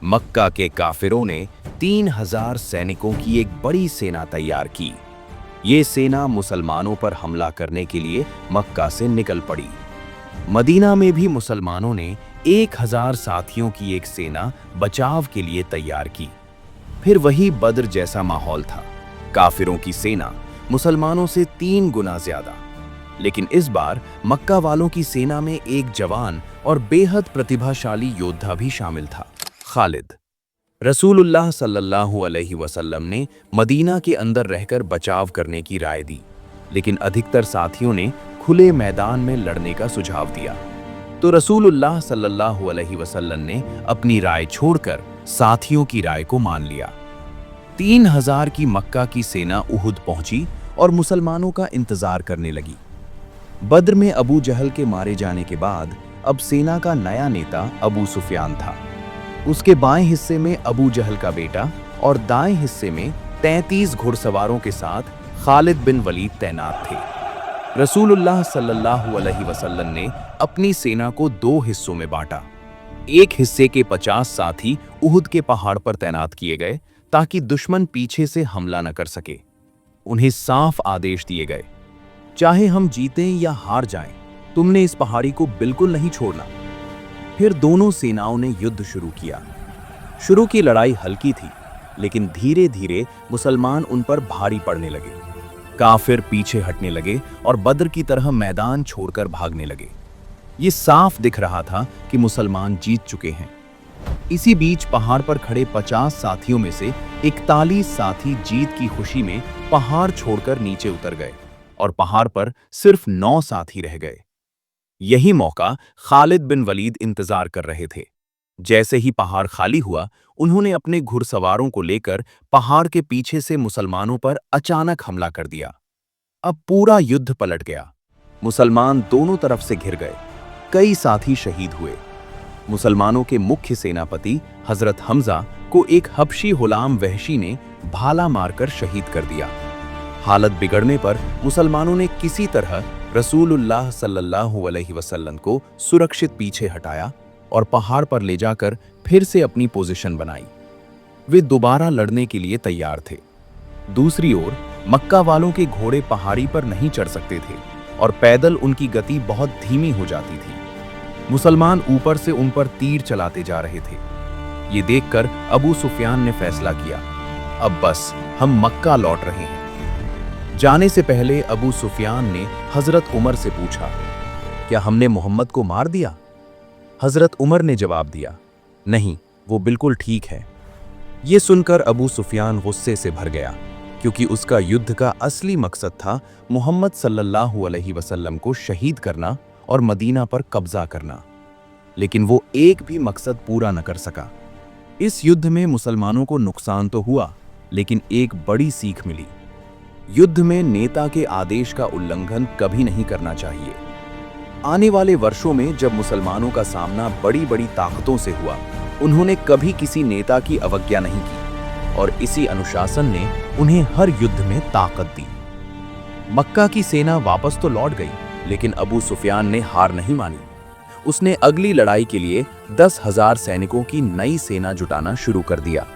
मक्का के काफिरों ने 3000 सैनिकों की एक बड़ी सेना तैयार की। ये सेना मुसलमानों पर हमला करने के लिए मक्का से निकल पड़ी। मदीना में भी मुसलमानों ने 1000 साथियों की एक सेना बचाव के लिए तैयार की। फिर वही बद्र जैसा माहौल था। काफिरों की सेना मुसलमानों से 3 गुना ज्यादा। लेकिन इस बार मक्का वालों की सेना में एक जवान और बेहद प्रतिभाशाली योद्धा भी शामिल था, खालिद। रसूलुल्लाह सल्लल्लाहु अलैहि वसल्लम ने मदीना के अंदर रहकर बचाव करने की राय दी, लेकिन अधिकतर साथियों ने खुले मैदान में लड़ने का सुझाव दिया। तो रसूलुल्लाह सल्लल्लाहु अलैहि वसल्लम ने अपनी राय छोड़कर साथियों की राय को मान लिया। 3000 की मक्का की सेना उहुद पहुंची और मुसलमानों का इंतजार करने लगी। बद्र में अबू जहल के मारे जाने के बाद अब सेना का नया नेता अबू सुफियान था। उसके बाएं हिस्से में अबू जहल का बेटा और दाएं हिस्से में 33 घुड़सवारों के साथ खालिद बिन वलीद तैनात थे। रसूलुल्लाह सल्लल्लाहु अलैहि वसल्लम ने अपनी सेना को 2 हिस्सों में बांटा। एक हिस्से के 50 साथी उहुद के पहाड़ पर तैनात किए गए ताकि दुश्मन पीछे से हमला न कर सके। उन्हें साफ आदेश दिए गए, चाहे हम जीतें या हार जाएं, तुमने इस पहाड़ी को बिल्कुल नहीं छोड़ना। फिर दोनों सेनाओं ने युद्ध शुरू किया। शुरू की लड़ाई हल्की थी, लेकिन धीरे धीरे मुसलमान उन पर भारी पड़ने लगे। काफिर पीछे हटने लगे और बद्र की तरह मैदान छोड़कर भागने लगे। ये साफ दिख रहा था कि मुसलमान जीत चुके हैं। इसी बीच पहाड़ पर खड़े 50 साथियों में से 41 साथी जीत की खुशी में पहाड़ छोड़कर नीचे उतर गए और पहाड़ पर सिर्फ 9 साथी रह गए। यही मौका खालिद बिन वलीद इंतजार कर रहे थे। जैसे ही पहाड़ खाली हुआ, उन्होंने अपने घुड़सवारों को लेकर पहाड़ के पीछे से मुसलमानों पर अचानक हमला कर दिया। अब पूरा युद्ध पलट गया। मुसलमान दोनों तरफ से घिर गए। कई साथी शहीद हुए। मुसलमानों के मुख्य सेनापति हजरत हमजा को एक हबशी गुलाम वहशी ने भाला मारकर शहीद कर दिया। हालत बिगड़ने पर मुसलमानों ने किसी तरह रसूलुल्लाह सल्लल्लाहु अलैहि वसल्लम को सुरक्षित पीछे हटाया और पहाड़ पर ले जाकर फिर से अपनी पोजीशन बनाई। वे दोबारा लड़ने के लिए तैयार थे। दूसरी ओर मक्का वालों के घोड़े पहाड़ी पर नहीं चढ़ सकते थे और पैदल उनकी गति बहुत धीमी हो जाती थी। मुसलमान ऊपर से उन पर तीर चलाते जा रहे थे। ये देखकर अबू सुफियान ने फैसला किया, अब बस हम मक्का लौट रहे हैं। जाने से पहले अबू सुफियान ने हजरत उमर से पूछा, क्या हमने मोहम्मद को मार दिया? हजरत उमर ने जवाब दिया, नहीं, वो बिल्कुल ठीक है। ये सुनकर अबू सुफियान गुस्से से भर गया, क्योंकि उसका युद्ध का असली मकसद था मोहम्मद सल्लल्लाहु अलैहि वसल्लम को शहीद करना और मदीना पर कब्जा करना। लेकिन वो एक भी मकसद पूरा न कर सका। इस युद्ध में मुसलमानों को नुकसान तो हुआ, लेकिन एक बड़ी सीख मिली। युद्ध में नेता के आदेश का उल्लंघन कभी नहीं करना चाहिए। आने वाले वर्षों में जब मुसलमानों का सामना बड़ी बड़ी ताकतों से हुआ, उन्होंने कभी किसी नेता की अवज्ञा नहीं की और इसी अनुशासन ने उन्हें हर युद्ध में ताकत दी। मक्का की सेना वापस तो लौट गई, लेकिन अबू सुफियान ने हार नहीं मानी। उसने अगली लड़ाई के लिए 10,000 सैनिकों की नई सेना जुटाना शुरू कर दिया।